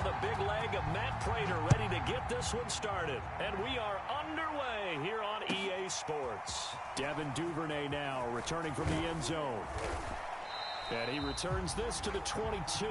Now the big leg of Matt Prater ready to get this one started. And we are underway here on EA Sports. Devin Duvernay now returning from the end zone. And he returns this to the 22.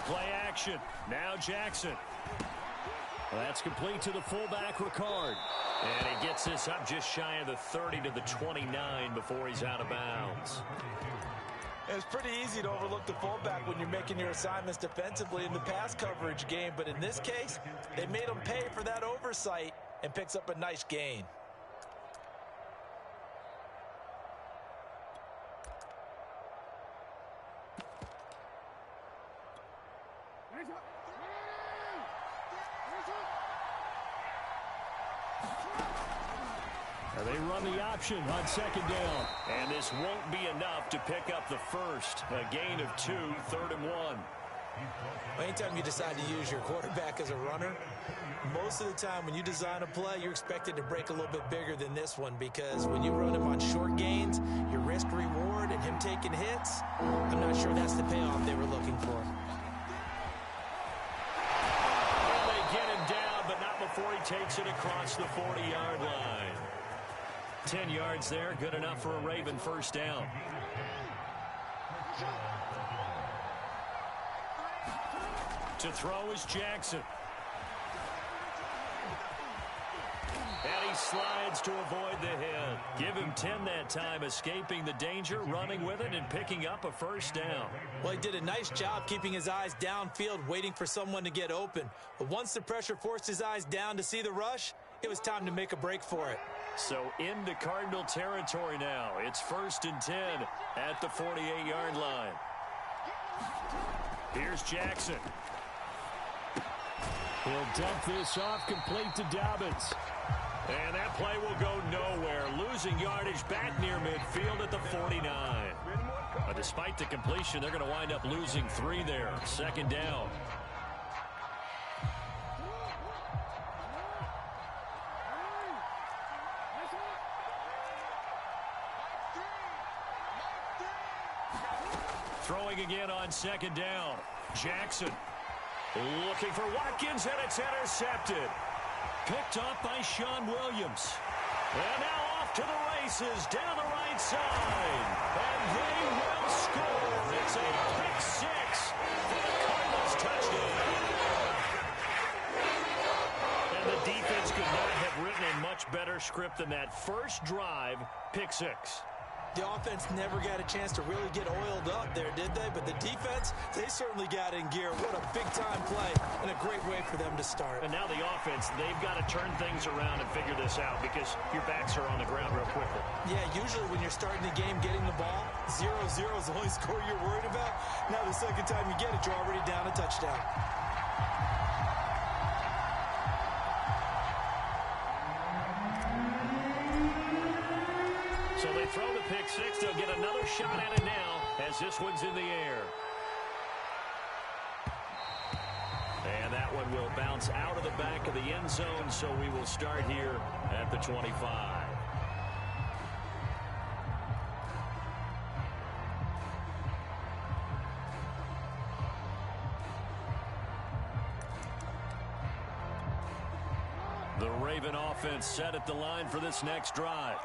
Play action. Now Jackson. That's complete to the fullback, Ricard. And he gets this up just shy of the 30 to the 29 before he's out of bounds. It's pretty easy to overlook the fullback when you're making your assignments defensively in the pass coverage game. But in this case, they made him pay for that oversight and picks up a nice gain. They run the option on second down. And this won't be enough to pick up the first. A gain of 2, 3rd and 1. Anytime you decide to use your quarterback as a runner, most of the time when you design a play, you're expected to break a little bit bigger than this one, because when you run him on short gains, your risk reward and him taking hits, I'm not sure that's the payoff they were looking for. Well, they get him down, but not before he takes it across the 40-yard line. 10 yards there, good enough for a Raven first down. To throw is Jackson. And he slides to avoid the hit. Give him 10 that time, escaping the danger, running with it, and picking up a first down. Well, he did a nice job keeping his eyes downfield, waiting for someone to get open. But once the pressure forced his eyes down to see the rush, it was time to make a break for it. So into Cardinal territory now. It's 1st and 10 at the 48-yard line. Here's Jackson. He'll dump this off complete to Dobbins. And that play will go nowhere. Losing yardage back near midfield at the 49. But despite the completion, they're going to wind up losing 3 there. 2nd down. Throwing again on 2nd down. Jackson looking for Watkins, and it's intercepted. Picked up by Sean Williams. And now off to the races down the right side. And they will score. It's a pick 6 for the Cardinals touchdown. And the defense could not have written a much better script than that. First drive, pick 6. The offense never got a chance to really get oiled up there, did they? But the defense, they certainly got in gear. What a big-time play and a great way for them to start. And now the offense, they've got to turn things around and figure this out, because your backs are on the ground real quickly. Yeah, usually when you're starting the game getting the ball, 0-0 is the only score you're worried about. Now the second time you get it, you're already down a touchdown. So they throw the pick 6. They'll get another shot at it now as this one's in the air. And that one will bounce out of the back of the end zone, so we will start here at the 25. The Raven offense set at the line for this next drive.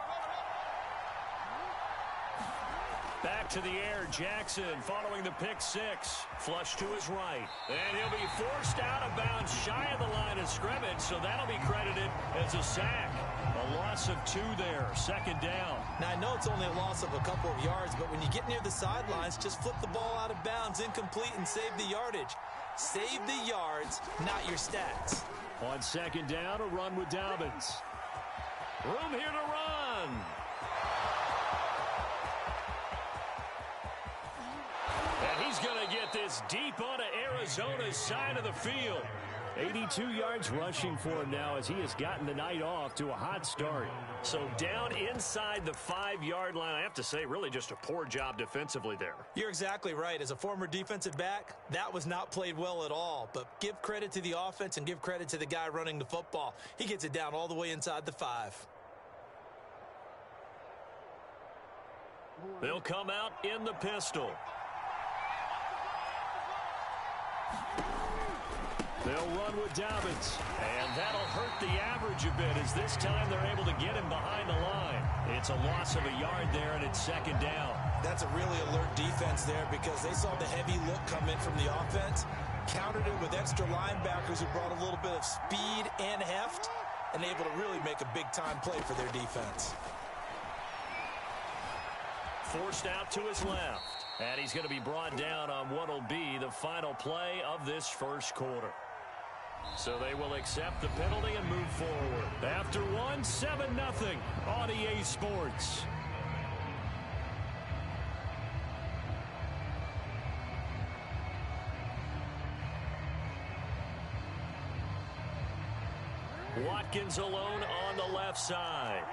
Back to the air, Jackson following the pick 6. Flush to his right. And he'll be forced out of bounds shy of the line of scrimmage, so that'll be credited as a sack. A loss of 2 there, 2nd down. Now, I know it's only a loss of a couple of yards, but when you get near the sidelines, just flip the ball out of bounds, incomplete, and save the yardage. Save the yards, not your stats. On 2nd down, a run with Dobbins. Room here to run. And he's going to get this deep onto Arizona's side of the field. 82 yards rushing for him now as he has gotten the night off to a hot start. So down inside the 5-yard line, I have to say, really just a poor job defensively there. You're exactly right. As a former defensive back, that was not played well at all. But give credit to the offense and give credit to the guy running the football. He gets it down all the way inside the 5. They'll come out in the pistol. They'll run with Dobbins, and that'll hurt the average a bit as this time they're able to get him behind the line. It's a loss of a yard there, and it's 2nd down. That's a really alert defense there because they saw the heavy look come in from the offense. countered it with extra linebackers who brought a little bit of speed and heft and able to really make a big-time play for their defense. Forced out to his left. And he's going to be brought down on what will be the final play of this first quarter. So they will accept the penalty and move forward. After one, 7-0 on EA Sports. Watkins alone on the left side.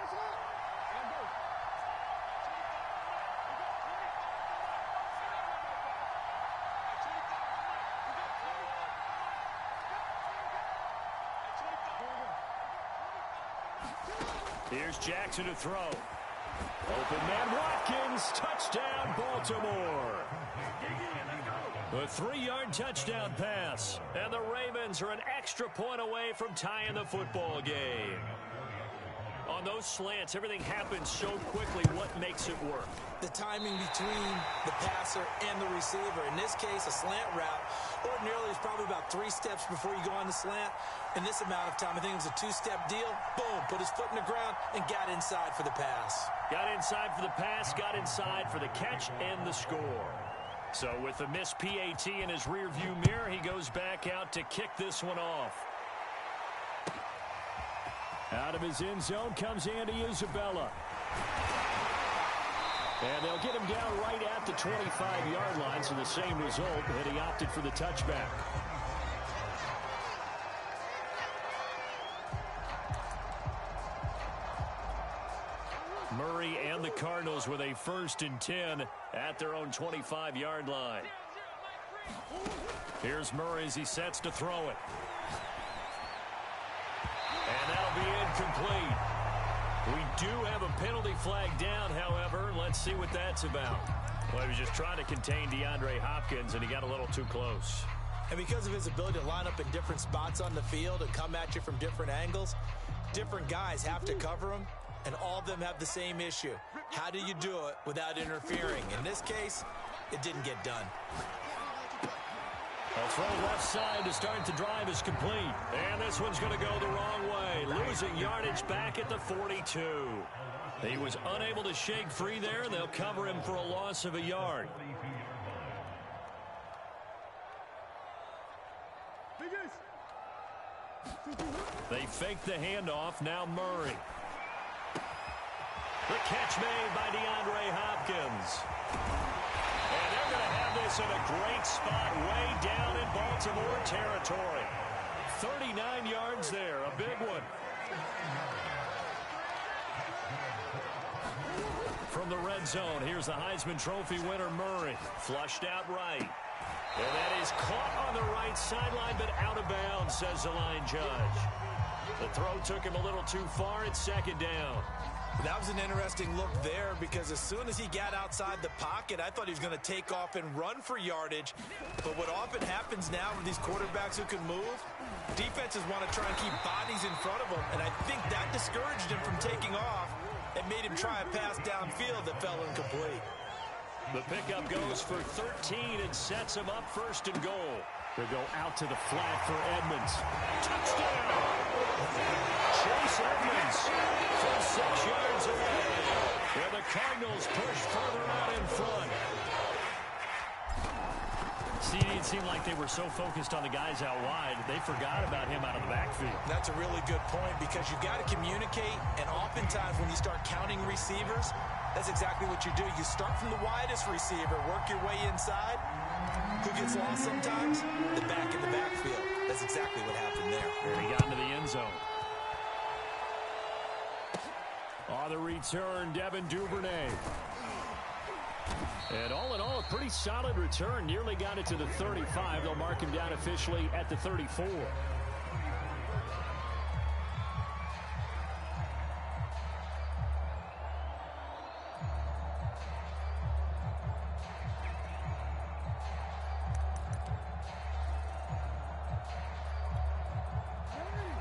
Here's Jackson to throw. Open man Watkins. Touchdown, Baltimore. A 3-yard touchdown pass. And the Ravens are an extra point away from tying the football game. On those slants, everything happens so quickly. What makes it work? The timing between the passer and the receiver. In this case, a slant route ordinarily is probably about 3 steps before you go on the slant. In this amount of time, I think it was a 2-step deal. Boom, put his foot in the ground and got inside for the pass. Got inside for the pass, got inside for the catch and the score. So with the missed PAT in his rearview mirror, he goes back out to kick this one off. Out of his end zone comes Andy Isabella. And they'll get him down right at the 25-yard line, so the same result, and he opted for the touchback. Murray and the Cardinals with a 1st and 10 at their own 25-yard line. Here's Murray as he sets to throw it. And that'll be incomplete. We do have a penalty flag down, however. Let's see what that's about. Well, he was just trying to contain DeAndre Hopkins, and he got a little too close. And because of his ability to line up in different spots on the field and come at you from different angles, different guys have to cover him, and all of them have the same issue. How do you do it without interfering? In this case, it didn't get done. A throw left side to start the drive is complete. And this one's going to go the wrong way. Losing yardage back at the 42. He was unable to shake free there, and they'll cover him for a loss of a yard. They fake the handoff. Now Murray. The catch made by DeAndre Hopkins. And they're going to have this in a great spot way down in Baltimore territory. 39 yards there, a big one. From the red zone, here's the Heisman Trophy winner, Murray. Flushed out right. And that is caught on the right sideline, but out of bounds, says the line judge. The throw took him a little too far. It's 2nd down. That was an interesting look there because as soon as he got outside the pocket, I thought he was going to take off and run for yardage. But what often happens now with these quarterbacks who can move, defenses want to try and keep bodies in front of them, and I think that discouraged him from taking off and made him try a pass downfield that fell incomplete. The pickup goes for 13 and sets him up 1st and goal. They'll go out to the flat for Edmonds. Touchdown! Chase Edmonds from 6 yards away. And the Cardinals push further out in front. See, it seemed like they were so focused on the guys out wide, they forgot about him out of the backfield. That's a really good point because you've got to communicate, and oftentimes when you start counting receivers, that's exactly what you do. You start from the widest receiver, work your way inside. Who gets lost sometimes? The back in the backfield. That's exactly what happened there. And he got into the end zone. On the return, Devin Duvernay. And all in all, a pretty solid return. Nearly got it to the 35. They'll mark him down officially at the 34.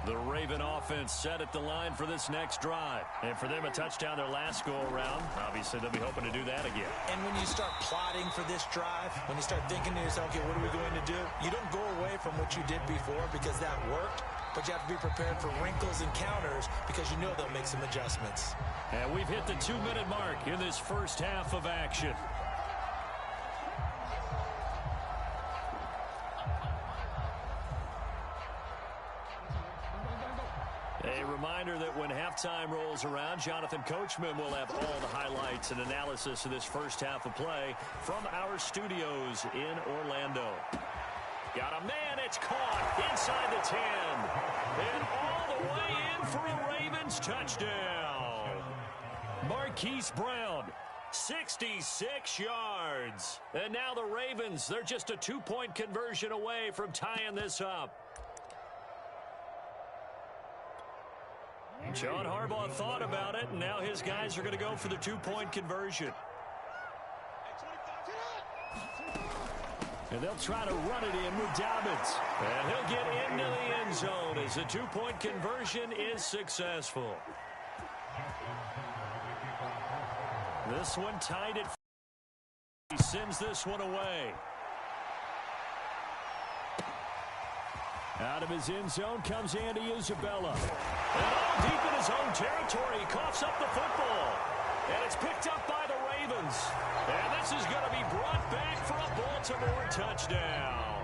The Raven offense set at the line for this next drive. And for them, a touchdown their last go-around. Obviously, they'll be hoping to do that again. And when you start plotting for this drive, when you start thinking to yourself, okay, what are we going to do? You don't go away from what you did before because that worked, but you have to be prepared for wrinkles and counters because you know they'll make some adjustments. And we've hit the 2-minute mark in this first half of action. A reminder that when halftime rolls around, Jonathan Coachman will have all the highlights and analysis of this first half of play from our studios in Orlando. Got a man, it's caught inside the 10. And all the way in for a Ravens touchdown. Marquise Brown, 66 yards. And now the Ravens, they're just a 2-point conversion away from tying this up. John Harbaugh thought about it, and now his guys are going to go for the 2-point conversion. And they'll try to run it in with Dobbins. And he'll get into the end zone as the 2-point conversion is successful. This one tied at 50. He sends this one away. Out of his end zone comes Andy Isabella. And all deep in his own territory, he coughs up the football. And it's picked up by the Ravens. And this is going to be brought back for a Baltimore touchdown.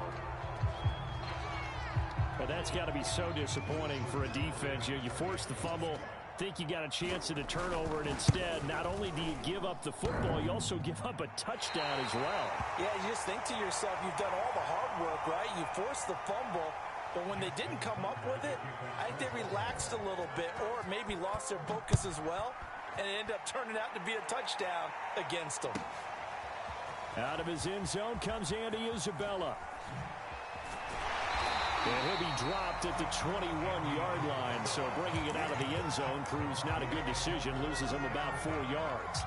But that's got to be so disappointing for a defense. You force the fumble, think you got a chance at a turnover, and instead, not only do you give up the football, you also give up a touchdown as well. Yeah, you just think to yourself, you've done all the hard work, right? You forced the fumble. But when they didn't come up with it, I think they relaxed a little bit or maybe lost their focus as well, and it ended up turning out to be a touchdown against them. Out of his end zone comes Andy Isabella. And he'll be dropped at the 21-yard line, so bringing it out of the end zone proves not a good decision, loses him about 4 yards.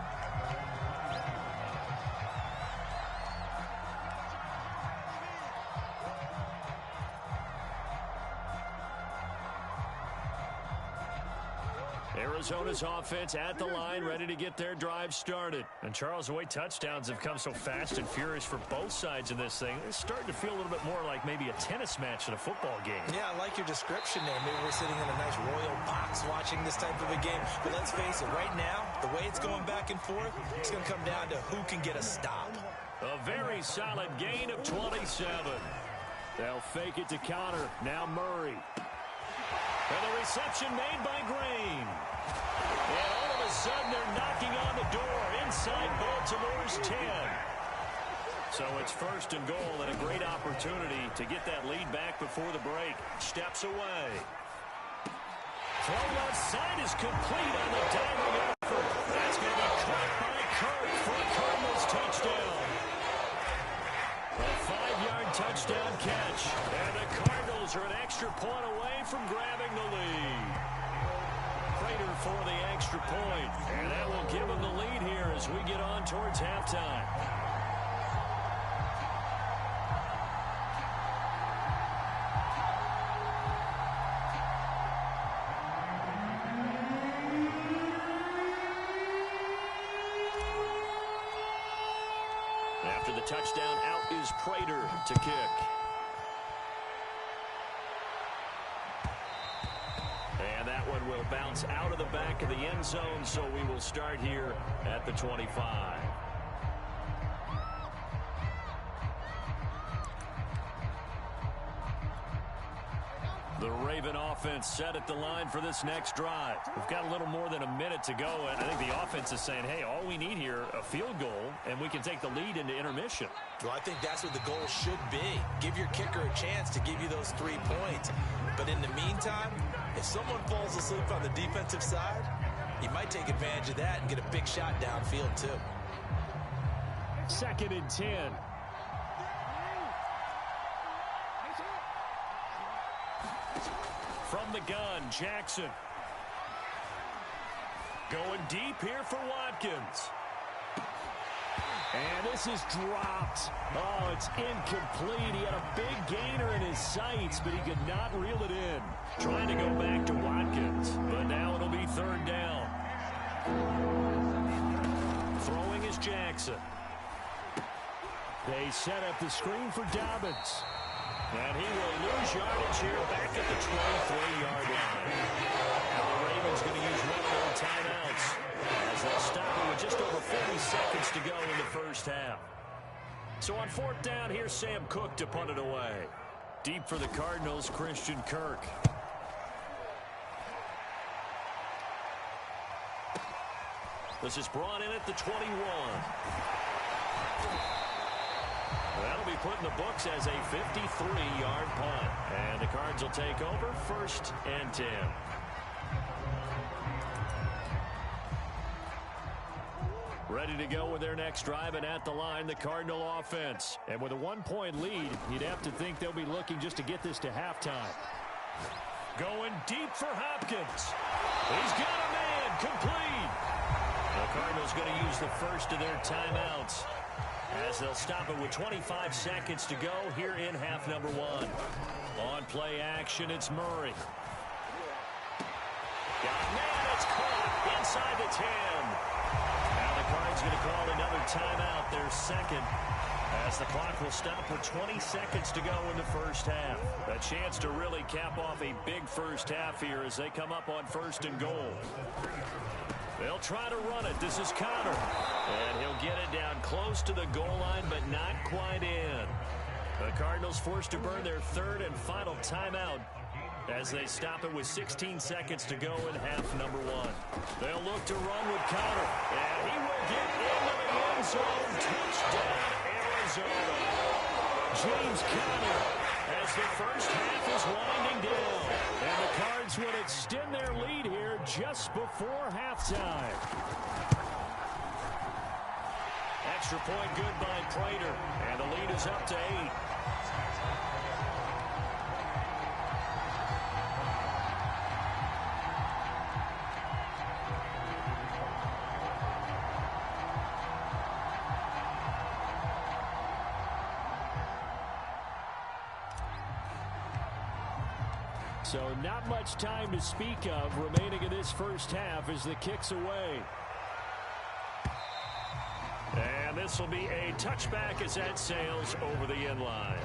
Arizona's offense at the line, ready to get their drive started. And Charles, the way touchdowns have come so fast and furious for both sides of this thing, it's starting to feel a little bit more like maybe a tennis match in a football game. Yeah, I like your description there. Maybe we're sitting in a nice royal box watching this type of a game. But let's face it, right now, the way it's going back and forth, it's going to come down to who can get a stop. A very solid gain of 27. They'll fake it to Connor. Now Murray. And the reception made by Green. And all of a sudden, they're knocking on the door inside Baltimore's 10. So it's 1st and goal and a great opportunity to get that lead back before the break. Steps away. Throw left side is complete on the diving effort. That's going to be caught by Kirk for a Cardinals touchdown. A 5-yard touchdown catch. And the Cardinals are an extra point away from grabbing the lead. Prater for the extra point. And that will give them the lead here as we get on towards halftime. After the touchdown, out is Prater to kick. And that one will bounce out of the back of the end zone, so we will start here at the 25. The Raven offense set at the line for this next drive. We've got a little more than a minute to go, and I think the offense is saying, hey, all we need here, a field goal, and we can take the lead into intermission. Well, I think that's what the goal should be. Give your kicker a chance to give you those 3 points. But in the meantime, if someone falls asleep on the defensive side, he might take advantage of that and get a big shot downfield, too. 2nd and 10. From the gun, Jackson. Going deep here for Watkins. And this is dropped. Oh, it's incomplete. He had a big gainer in his sights, but he could not reel it in. Trying to go back to Watkins, but now it'll be third down. Throwing is Jackson. They set up the screen for Dobbins. And he will lose yardage here back at the 23-yard line. Now the Ravens going to use one of their timeouts as they'll stop it with just over 40 seconds to go in the first half. So on fourth down, here's Sam Cook to punt it away. Deep for the Cardinals, Christian Kirk. This is brought in at the 21. That'll be put in the books as a 53-yard punt. And the Cards will take over, 1st and 10. Ready to go with their next drive, and at the line, the Cardinal offense. And with a 1-point lead, you'd have to think they'll be looking just to get this to halftime. Going deep for Hopkins. He's got a man, complete. The Cardinals going to use the first of their timeouts as they'll stop it with 25 seconds to go here in half number 1. On play action, it's Murray. Got a man, it's caught inside the 10. Now the Cards going to call another timeout, their second, as the clock will stop with 20 seconds to go in the first half. A chance to really cap off a big first half here as they come up on 1st and goal. They'll try to run it. This is Connor. And he'll get it down close to the goal line, but not quite in. The Cardinals forced to burn their 3rd and final timeout as they stop it with 16 seconds to go in half number 1. They'll look to run with Connor. And he will get into the end zone. Touchdown, Arizona. James Conner as the first half is winding down. And the Cards will extend their lead here just before halftime. Extra point good by Prater. And the lead is up to 8. So not much time to speak of remaining in this first half as the kick's away. And this will be a touchback as that sails over the end line.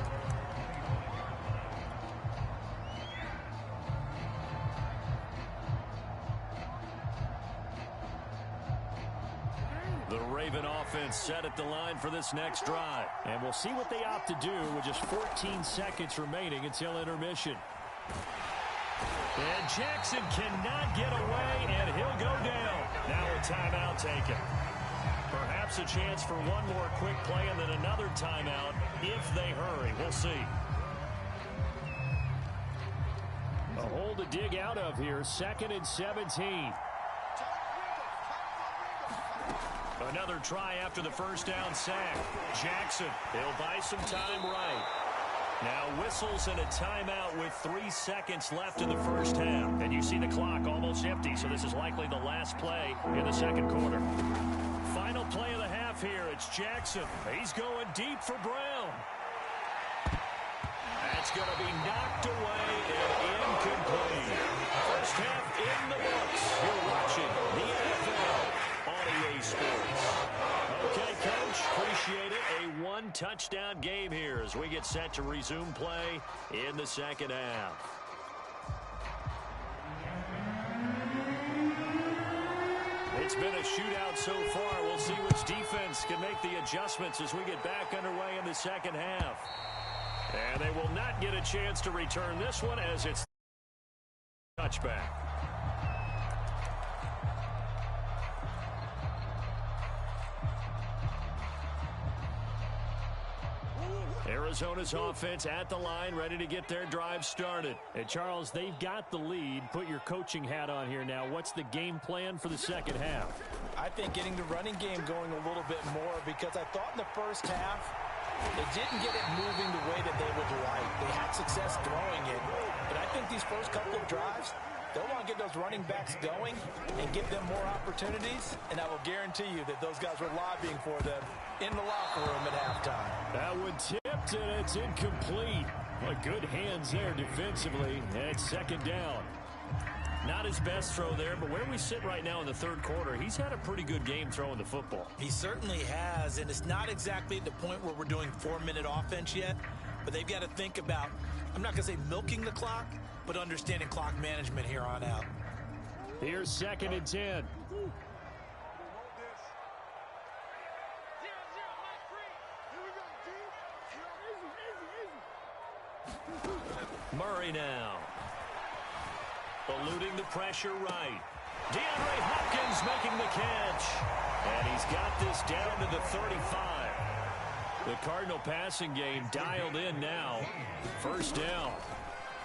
The Raven offense set at the line for this next drive. And we'll see what they opt to do with just 14 seconds remaining until intermission. And Jackson cannot get away, and he'll go down. Now a timeout taken. Perhaps a chance for one more quick play and then another timeout if they hurry. We'll see. A hole to dig out of here. 2nd and 17. Another try after the first down sack. Jackson, he'll buy some time right. Now whistles and a timeout with 3 seconds left in the first half. And you see the clock almost empty, so this is likely the last play in the second quarter. Final play of the half here. It's Jackson. He's going deep for Brown. That's going to be knocked away and incomplete. First half in the books. You're watching the NFL on EA Sports. Okay, Coach, appreciate it. A one-touchdown game here as we get set to resume play in the second half. It's been a shootout so far. We'll see which defense can make the adjustments as we get back underway in the second half. And they will not get a chance to return this one as it's touchback. Arizona's offense at the line, ready to get their drive started. And Charles, they've got the lead. Put your coaching hat on here now. What's the game plan for the second half? I think getting the running game going a little bit more, because I thought in the first half they didn't get it moving the way that they would like. They had success throwing it, but I think these first couple of drives, They'll want to get those running backs going and give them more opportunities, and I will guarantee you that those guys were lobbying for them in the locker room at halftime. That one tipped, and it's incomplete. But good hands there defensively, and it's second down. Not his best throw there, but where we sit right now in the third quarter, he's had a pretty good game throwing the football. He certainly has, and it's not exactly at the point where we're doing 4-minute offense yet, but they've got to think about, I'm not going to say milking the clock, but understanding clock management here on out. Here's second and 10. Murray now. Eluding the pressure right. DeAndre Hopkins making the catch. And he's got this down to the 35. The Cardinal passing game dialed in now. First down.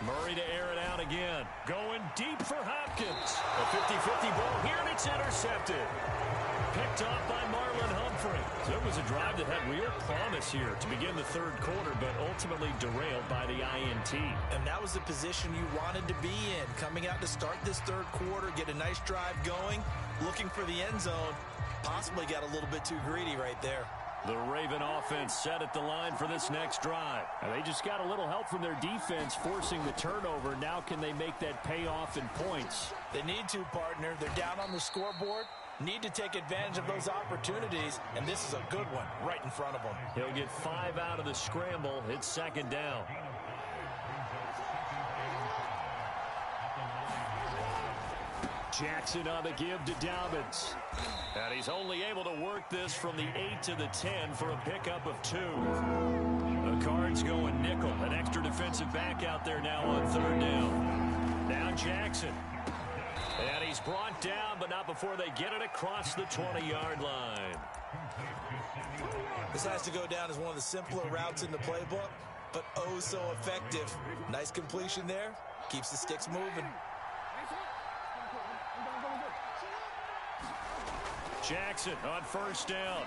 Murray to air it out again. Going deep for Hopkins. A 50-50 ball here, and it's intercepted. Picked off by Marlon Humphrey. So it was a drive that had real promise here to begin the third quarter, but ultimately derailed by the INT. And that was the position you wanted to be in. Coming out to start this third quarter, get a nice drive going, looking for the end zone. Possibly got a little bit too greedy right there. The Raven offense set at the line for this next drive. And they just got a little help from their defense forcing the turnover. Now can they make that pay off in points? They need to, partner. They're down on the scoreboard. Need to take advantage of those opportunities, and this is a good one right in front of them. He'll get 5 out of the scramble. It's second down. Jackson on the give to Dobbins. And he's only able to work this from the 8 to the 10 for a pickup of 2. The Cards going nickel. An extra defensive back out there now on third down. Now Jackson. And he's brought down, but not before they get it across the 20-yard line. This has to go down as one of the simpler routes in the playbook, but oh so effective. Nice completion there. Keeps the sticks moving. Jackson on first down.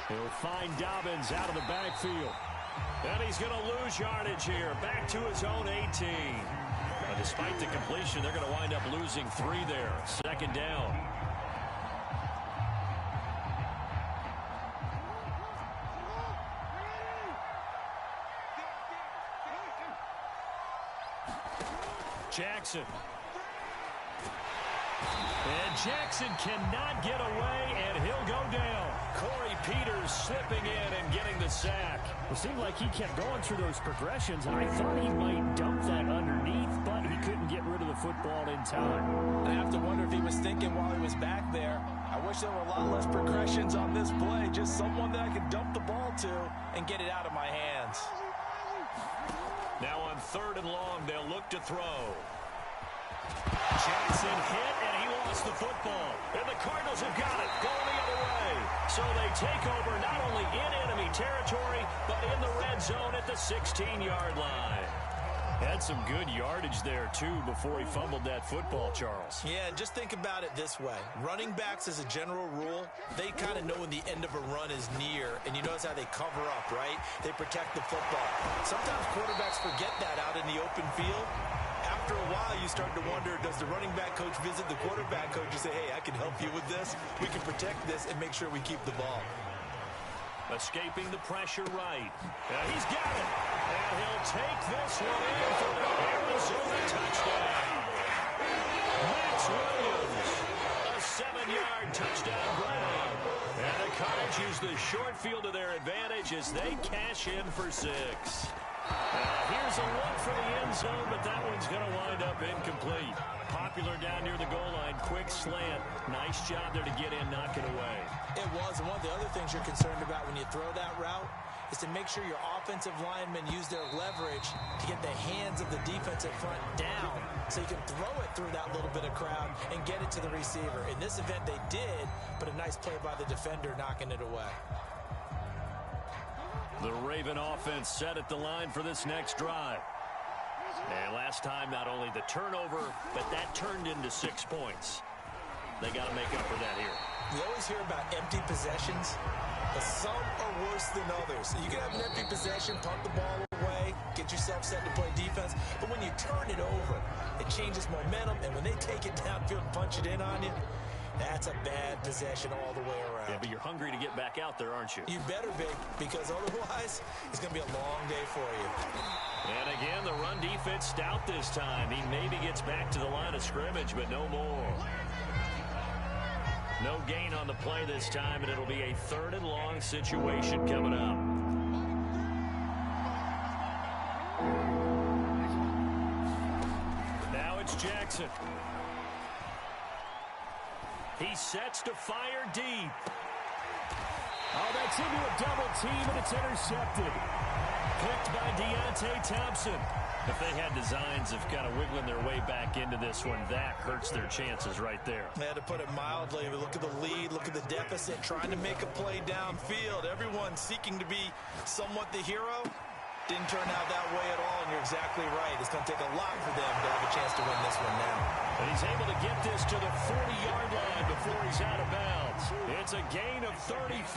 He'll find Dobbins out of the backfield. And he's going to lose yardage here. Back to his own 18. Despite the completion, they're going to wind up losing 3 there. Second down. Jackson. And Jackson cannot get away, and he'll go down. Corey Peters slipping in and getting the sack. It seemed like he kept going through those progressions, and I thought he might dump that underneath, but he couldn't get rid of the football in time. I have to wonder if he was thinking while he was back there, I wish there were a lot less progressions on this play, just someone that I could dump the ball to and get it out of my hands. Now on third and long, they'll look to throw. Jackson hit, and he lost the football. And the Cardinals have got it, going the other way. So they take over not only in enemy territory, but in the red zone at the 16-yard line. Had some good yardage there, too, before he fumbled that football, Charles. Yeah, just think about it this way. Running backs, as a general rule, they kind of know when the end of a run is near, and you notice how they cover up, right? They protect the football. Sometimes quarterbacks forget that out in the open field. After a while, you start to wonder, does the running back coach visit the quarterback coach and say, hey, I can help you with this. We can protect this and make sure we keep the ball. Escaping the pressure right. And he's got it. And he'll take this one in for the Arizona touchdown. Max Williams, a 7-yard touchdown grab. And the Cards use the short field to their advantage as they cash in for 6. Here's a look for the end zone, but that one's going to wind up incomplete. Popular down near the goal line, quick slant. Nice job there to get in, knock it away. It was, and one of the other things you're concerned about when you throw that route is to make sure your offensive linemen use their leverage to get the hands of the defensive front down so you can throw it through that little bit of crowd and get it to the receiver. In this event, they did, but a nice play by the defender knocking it away. The Raven offense set at the line for this next drive. And last time, not only the turnover, but that turned into 6 points. They got to make up for that here. You always hear about empty possessions, but some are worse than others. You can have an empty possession, punt the ball away, play, get yourself set to play defense. But when you turn it over, it changes momentum. And when they take it downfield and punch it in on you, that's a bad possession all the way around. Yeah, but you're hungry to get back out there, aren't you? You better be, because otherwise it's going to be a long day for you. And again, the run defense stout this time. He maybe gets back to the line of scrimmage, but no more. No gain on the play this time, and it'll be a 3rd and long situation coming up. Now it's Jackson. He sets to fire deep. Oh, that's into a double team, and it's intercepted. Picked by Deontay Thompson. If they had designs of kind of wiggling their way back into this one, that hurts their chances right there. Yeah, to put it mildly, look at the lead, look at the deficit, trying to make a play downfield. Everyone seeking to be somewhat the hero. Didn't turn out that way at all, and you're exactly right. It's going to take a lot for them to have a chance to win this one now. And he's able to get this to the 40-yard line before he's out of bounds. It's a gain of 35.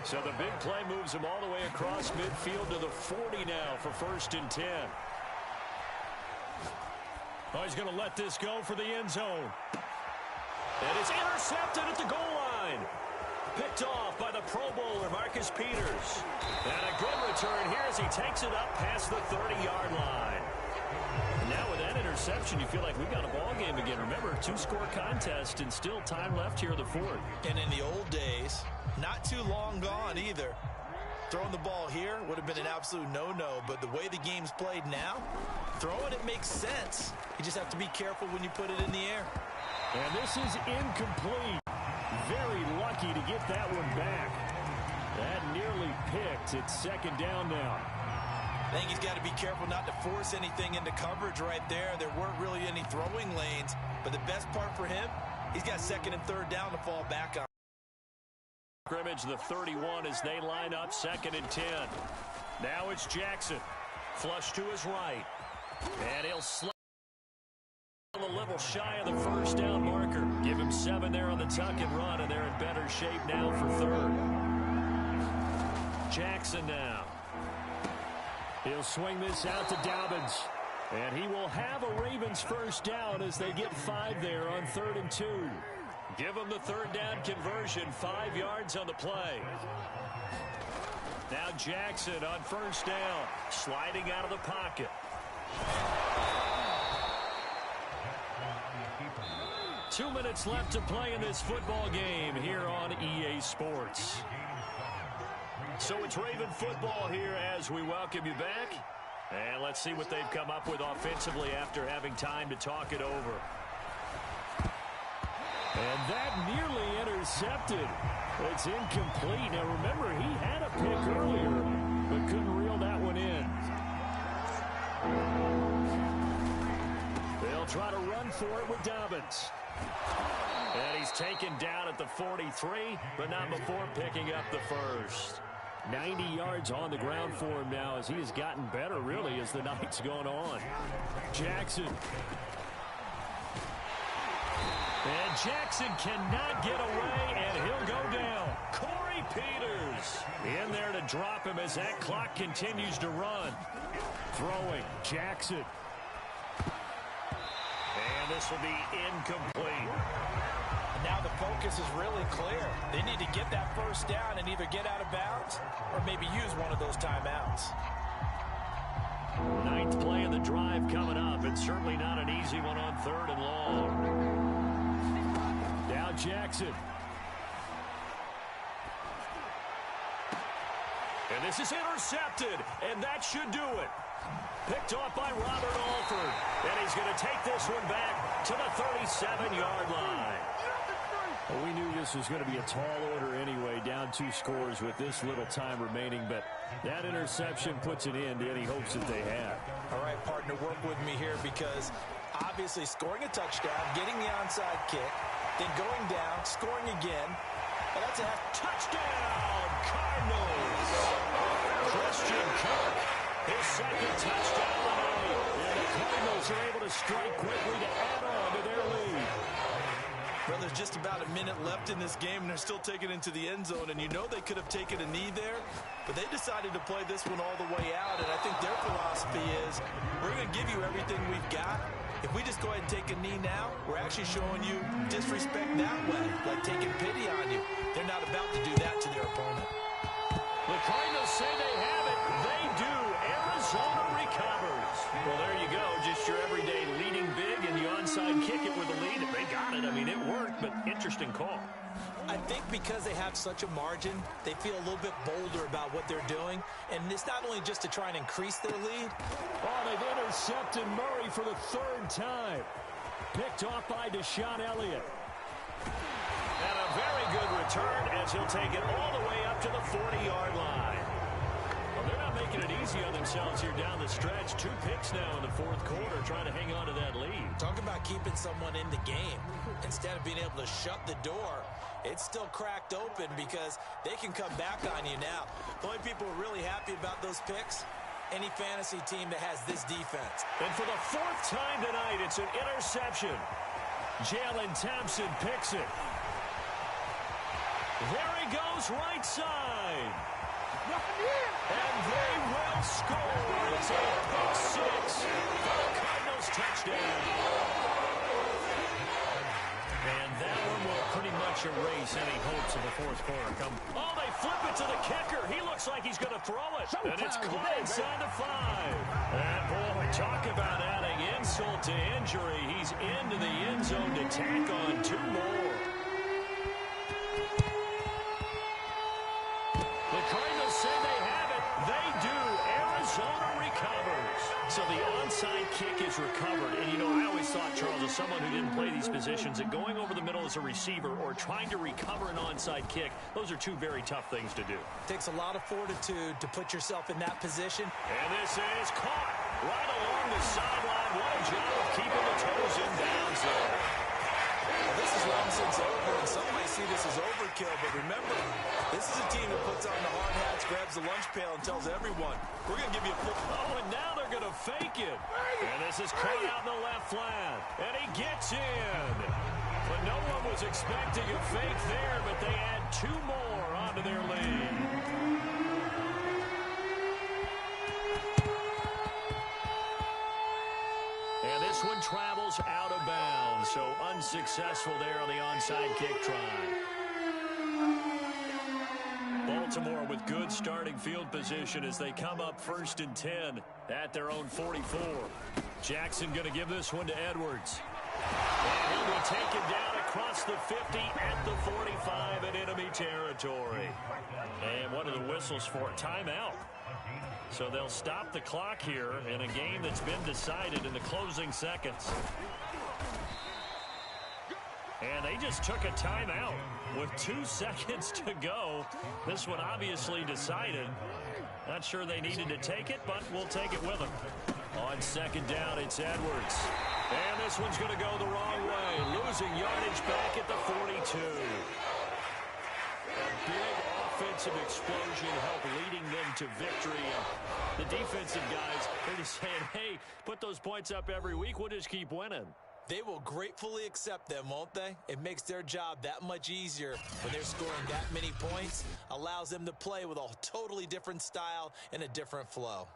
So the big play moves him all the way across midfield to the 40 now for 1st and 10. Oh, he's going to let this go for the end zone. And it's intercepted at the goal line. Picked off by the Pro Bowler, Marcus Peters. And a good return here as he takes it up past the 30-yard line. And now with that interception, you feel like we've got a ball game again. Remember, 2-score contest and still time left here in the 4th. And in the old days, not too long gone either. Throwing the ball here would have been an absolute no-no, but the way the game's played now, throwing it makes sense. You just have to be careful when you put it in the air. And this is incomplete. Very lucky to get that one back. That nearly picked. It's 2nd down now. I think he's got to be careful not to force anything into coverage right there. There weren't really any throwing lanes, but the best part for him, he's got 2nd and 3rd down to fall back on. Scrimmage the 31 as they line up 2nd and 10. Now it's Jackson. Flush to his right. And he'll slide a little shy of the 1st down marker. Give him 7 there on the tuck and run, and they're in better shape now for 3rd. Jackson now. He'll swing this out to Dobbins. And he will have a Ravens 1st down as they get 5 there on 3rd and 2. Give him the 3rd down conversion, 5 yards on the play. Now Jackson on 1st down, sliding out of the pocket. 2 minutes left to play in this football game here on EA Sports. So it's Raven football here as we welcome you back. And let's see what they've come up with offensively after having time to talk it over. And that nearly intercepted. It's incomplete. Now remember, he had a pick earlier, but couldn't reel that one in. They'll try to run for it with Dobbins. And he's taken down at the 43, but not before picking up the 1st. 90 yards on the ground for him now as he has gotten better, really, as the night's gone on. Jackson. And Jackson cannot get away, and he'll go down. Corey Peters in there to drop him as that clock continues to run. Throwing, Jackson. And this will be incomplete. Now the focus is really clear. They need to get that 1st down and either get out of bounds or maybe use one of those timeouts. 9th play of the drive coming up, and certainly not an easy one on 3rd and long. Now Jackson. And this is intercepted, and that should do it. Picked off by Robert Alford, and he's going to take this one back to the 37-yard line. Well, we knew this was going to be a tall order anyway, down 2 scores with this little time remaining, but that interception puts an end to any hopes that they had. All right, partner, work with me here because obviously scoring a touchdown, getting the onside kick, then going down, scoring again. And that's a touchdown, Cardinals. Christian Kirk, his 2nd touchdown of the night. And the Cardinals are able to strike quickly to add on to their lead. Well, there's just about a minute left in this game, and they're still taking it into the end zone. And you know they could have taken a knee there, but they decided to play this one all the way out. And I think their philosophy philosophy is we're going to give you everything we've got. If we just go ahead and take a knee now, we're actually showing you disrespect that way, like taking pity on you. They're not about to do that to their opponent. The Cardinals say they have it. They do. Arizona recovers. Well, there you go. Just your everyday leading big and the onside kick it with a lead. They got it. I mean, it worked, but interesting call. I think because they have such a margin, they feel a little bit bolder about what they're doing. And it's not only just to try and increase their lead. Oh, they've intercepted Murray for the third time. Picked off by Deshaun Elliott. And a very good return as he'll take it all the way up to the 40-yard line. Well, they're not making it easy on themselves here down the stretch. 2 picks now in the fourth quarter trying to hang on to that lead. Talk about keeping someone in the game. Instead of being able to shut the door, it's still cracked open because they can come back on you now. The only people who are really happy about those picks, any fantasy team that has this defense. And for the 4th time tonight, it's an interception. Jalen Thompson picks it. There he goes, right side. And they will score. It's a pick 6 for the Cardinals touchdown. And that one will pretty much erase any hopes of the fourth quarter. Oh, they flip it to the kicker. He looks like he's going to throw it. And it's caught inside the 5. And boy, talk about adding insult to injury. He's into the end zone to tack on 2 more. The Cardinals say they have it. They do. Arizona recovers. So the onside kick is recovered. And, you know, I always thought, Charles, as someone who didn't play these positions, that going over the middle as a receiver or trying to recover an onside kick, those are 2 very tough things to do. Takes a lot of fortitude to put yourself in that position. And this is caught right along the sideline. What a job of keeping the toes in bounds there. Well, this is long since over, and some might see this as overkill, but remember, this is a team that puts on the hard hats, grabs the lunch pail, and tells everyone, we're going to give you a flip. Oh, and now they're going to fake it. And this is caught out in the left flat. And he gets in. But no one was expecting a fake there, but they add 2 more onto their lead. And this one travels out of bounds, so unsuccessful there on the onside kick try. Baltimore with good starting field position as they come up 1st and 10 at their own 44. Jackson going to give this one to Edwards. And he will take it down across the 50 at the 45 in enemy territory. And what are the whistles for? Timeout. So they'll stop the clock here in a game that's been decided in the closing seconds. And they just took a timeout with 2 seconds to go. This one obviously decided. Not sure they needed to take it, but we'll take it with them. On 2nd down, it's Edwards. And this one's going to go the wrong way. Losing yardage back at the 42. A big offensive explosion helped leading them to victory. And the defensive guys, they're just saying, hey, put those points up every week. We'll just keep winning. They will gratefully accept them, won't they? It makes their job that much easier when they're scoring that many points. Allows them to play with a totally different style and a different flow.